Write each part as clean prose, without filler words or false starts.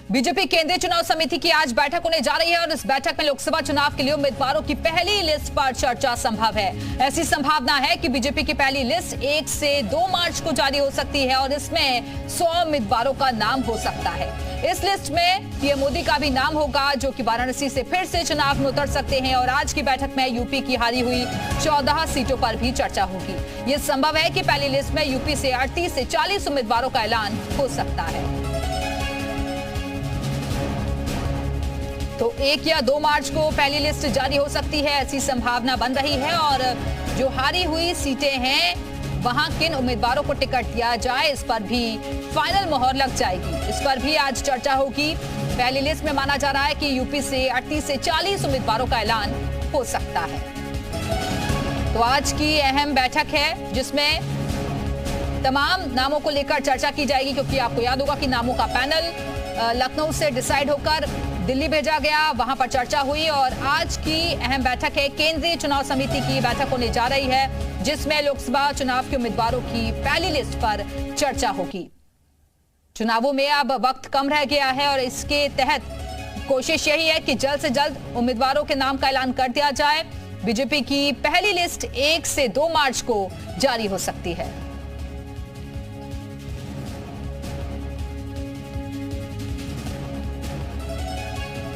BJP केंद्रीय चुनाव समिति की आज बैठक होने जा रही है और इस बैठक में लोकसभा चुनाव के लिए उम्मीदवारों की पहली लिस्ट पर चर्चा संभव है। ऐसी संभावना है कि बीजेपी की पहली लिस्ट 1 से 2 मार्च को जारी हो सकती है और इसमें 100 उम्मीदवारों का नाम हो सकता है। इस लिस्ट में पीएम मोदी का भी नाम होगा, जो कि वाराणसी से फिर से चुनाव में उतर सकते हैं। और आज की बैठक में यूपी की हारी हुई 14 सीटों पर भी चर्चा होगी। ये संभव है कि पहली लिस्ट में यूपी से 38 से 40 उम्मीदवारों का ऐलान हो सकता है। तो 1 या 2 मार्च को पहली लिस्ट जारी हो सकती है, ऐसी संभावना बन रही है। और जो हारी हुई सीटें हैं वहां किन उम्मीदवारों को टिकट दिया जाए, इस पर भी फाइनल मोहर लग जाएगी। इस पर भी आज चर्चा होगी। पहली लिस्ट में माना जा रहा है कि यूपी से 38 से 40 उम्मीदवारों का ऐलान हो सकता है। तो आज की अहम बैठक है जिसमें तमाम नामों को लेकर चर्चा की जाएगी, क्योंकि आपको याद होगा कि नामों का पैनल लखनऊ से डिसाइड होकर दिल्ली भेजा गया, वहां पर चर्चा हुई। और आज की अहम बैठक है, केंद्रीय चुनाव समिति की बैठक होने जा रही है, जिसमें लोकसभा चुनाव के उम्मीदवारों की पहली लिस्ट पर चर्चा होगी। चुनावों में अब वक्त कम रह गया है और इसके तहत कोशिश यही है कि जल्द से जल्द उम्मीदवारों के नाम का ऐलान कर दिया जाए। बीजेपी की पहली लिस्ट 1 से 2 मार्च को जारी हो सकती है।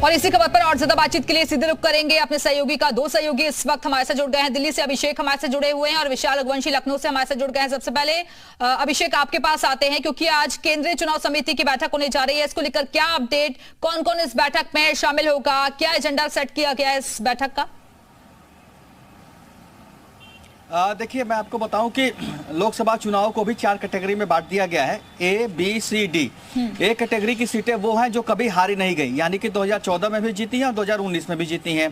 और इसी खबर पर और ज्यादा बातचीत के लिए सीधे रुख करेंगे अपने सहयोगी का। 2 सहयोगी इस वक्त हमारे साथ जुड़ गए हैं। दिल्ली से अभिषेक हमारे साथ जुड़े हुए हैं और विशाल रघुवंशी लखनऊ से हमारे साथ जुड़ गए हैं। सबसे पहले अभिषेक, आपके पास आते हैं, क्योंकि आज केंद्रीय चुनाव समिति की बैठक होने जा रही है। इसको लेकर क्या अपडेट, कौन कौन इस बैठक में शामिल होगा, क्या एजेंडा सेट किया गया है इस बैठक का? देखिए, मैं आपको बताऊं कि लोकसभा चुनाव को भी 4 कैटेगरी में बांट दिया गया है, A, B, C, D। A category की सीटें वो हैं जो कभी हारी नहीं गई, यानी कि 2014 में भी जीती हैं और 2019 में भी जीती हैं।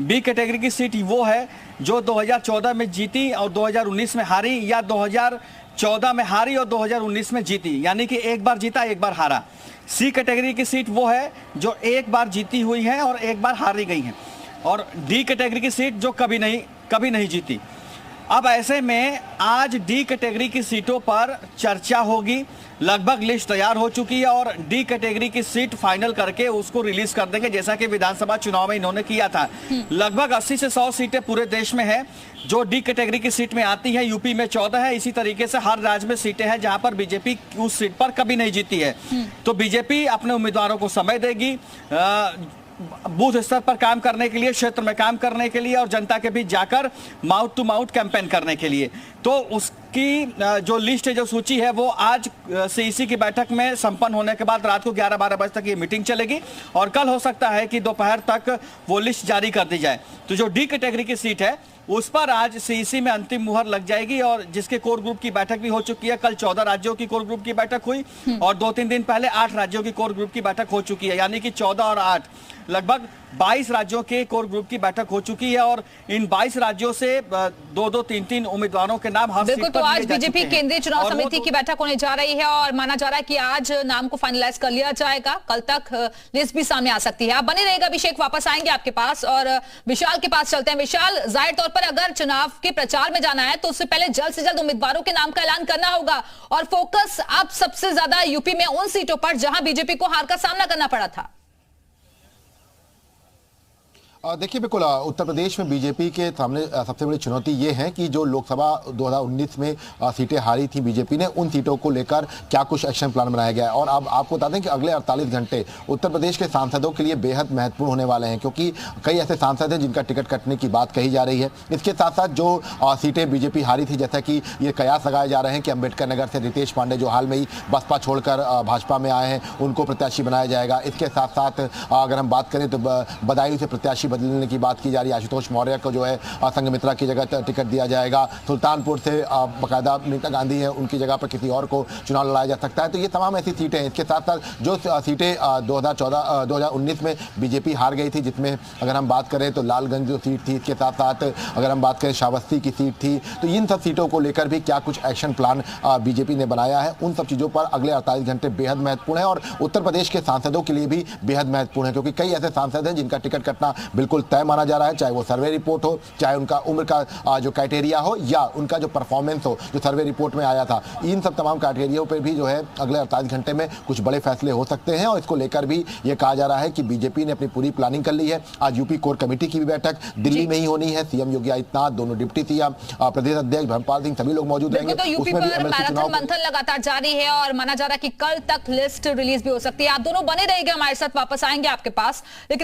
B कैटेगरी की सीट वो है जो 2014 में जीती और 2019 में हारी, या 2014 में हारी और 2019 में जीती, यानी कि एक बार जीता एक बार हारा। C कैटेगरी की सीट वो है जो एक बार जीती हुई है और एक बार हारी गई हैं। और D कैटेगरी की सीट जो कभी नहीं जीती। अब ऐसे में आज डी कैटेगरी की सीटों पर चर्चा होगी। लगभग लिस्ट तैयार हो चुकी है और डी कैटेगरी की सीट फाइनल करके उसको रिलीज कर देंगे, जैसा कि विधानसभा चुनाव में इन्होंने किया था। लगभग 80 से 100 सीटें पूरे देश में है जो डी कैटेगरी की सीट में आती है। यूपी में 14 है। इसी तरीके से हर राज्य में सीटें हैं जहां पर बीजेपी उस सीट पर कभी नहीं जीती है। तो बीजेपी अपने उम्मीदवारों को समय देगी बूथ स्तर पर काम करने के लिए, क्षेत्र में काम करने के लिए और जनता के बीच जाकर माउथ टू माउथ कैंपेन करने के लिए। तो उसकी जो लिस्ट है, जो सूची है, वो आज सीईसी की बैठक में संपन्न होने के बाद रात को 11-12 बजे तक ये मीटिंग चलेगी और कल हो सकता है कि दोपहर तक वो लिस्ट जारी कर दी जाए। तो जो डी कैटेगरी की सीट है उस पर आज सीईसी में अंतिम मुहर लग जाएगी और जिसके कोर ग्रुप की बैठक भी हो चुकी है। कल 14 राज्यों की कोर ग्रुप की बैठक हुई और 2-3 दिन पहले 8 राज्यों की कोर ग्रुप की बैठक हो चुकी है, यानी कि 14 और 8 लगभग 22 राज्यों के कोर ग्रुप की बैठक हो चुकी है। और इन 22 राज्यों से 2-2, 3-3 उम्मीदवारों के नाम हर बिल्कुल। तो आज बीजेपी केंद्रीय चुनाव समिति की बैठक होने जा रही है और माना जा रहा है कि आज नाम को फाइनलाइज कर लिया जाएगा। कल तक लिस्ट भी सामने आ सकती है। आप बने रहेगा अभिषेक, वापस आएंगे आपके पास और विशाल के पास चलते हैं। विशाल, जाहिर तौर पर अगर चुनाव के प्रचार में जाना है तो उससे पहले जल्द से जल्द उम्मीदवारों के नाम का ऐलान करना होगा और फोकस अब सबसे ज्यादा यूपी में उन सीटों पर जहां बीजेपी को हार का सामना करना पड़ा था। देखिए, बिल्कुल उत्तर प्रदेश में बीजेपी के सामने सबसे बड़ी चुनौती ये है कि जो लोकसभा 2019 में सीटें हारी थी बीजेपी ने, उन सीटों को लेकर क्या कुछ एक्शन प्लान बनाया गया है। और अब आपको बता दें कि अगले 48 घंटे उत्तर प्रदेश के सांसदों के लिए बेहद महत्वपूर्ण होने वाले हैं, क्योंकि कई ऐसे सांसद हैं जिनका टिकट कटने की बात कही जा रही है। इसके साथ साथ जो सीटें बीजेपी हारी थी, जैसा कि ये कयास लगाए जा रहे हैं कि अम्बेडकर नगर से रितेश पांडे, जो हाल में ही बसपा छोड़कर भाजपा में आए हैं, उनको प्रत्याशी बनाया जाएगा। इसके साथ साथ अगर हम बात करें तो बदायूं से प्रत्याशी बदलने की बात की जा रही है। आशुतोष मौर्य को जो है संघमित्रा की जगह टिकट दिया जाएगा। सुल्तानपुर से बाकायदा मीता गांधी है, उनकी जगह पर किसी और को चुनाव लड़ाया जा सकता है। तो ये तमाम ऐसी सीटें हैं। इसके साथ साथ जो सीटें 2019 में बीजेपी हार गई थी, जिसमें अगर हम बात करें तो लालगंज जो सीट थी, इसके साथ साथ अगर हम बात करें श्रावस्ती की सीट थी, तो इन सब सीटों को लेकर भी क्या कुछ एक्शन प्लान बीजेपी ने बनाया है, उन सब चीज़ों पर अगले 48 घंटे बेहद महत्वपूर्ण है और उत्तर प्रदेश के सांसदों के लिए भी बेहद महत्वपूर्ण है, क्योंकि कई ऐसे सांसद हैं जिनका टिकट कटना बिल्कुल तय माना जा रहा है, चाहे वो सर्वे रिपोर्ट हो, चाहे उनका उम्र का जो क्राइटेरिया हो, या उनका जो परफॉर्मेंस हो जो सर्वे रिपोर्ट में आया था। इन सब तमाम क्राइटेरिया पर भी जो है अगले 48 घंटे में कुछ बड़े फैसले हो सकते हैं, और इसको लेकर भी ये कहा जा रहा है कि बीजेपी ने अपनी पूरी प्लानिंग कर ली है। आज यूपी कोर कमेटी की भी बैठक दिल्ली में ही होनी है। सीएम योगी आदित्यनाथ, दोनों डिप्टी सीएम, प्रदेश अध्यक्ष धर्मपाल सिंह, सभी लोग मौजूद रहेंगे। तो यूपी पर मैराथन मंथन लगातार जारी है और माना जा रहा है कि कल तक लिस्ट रिलीज भी हो सकती है। आप दोनों बने रहेंगे, हमारे साथ वापस आएंगे आपके पास, लेकिन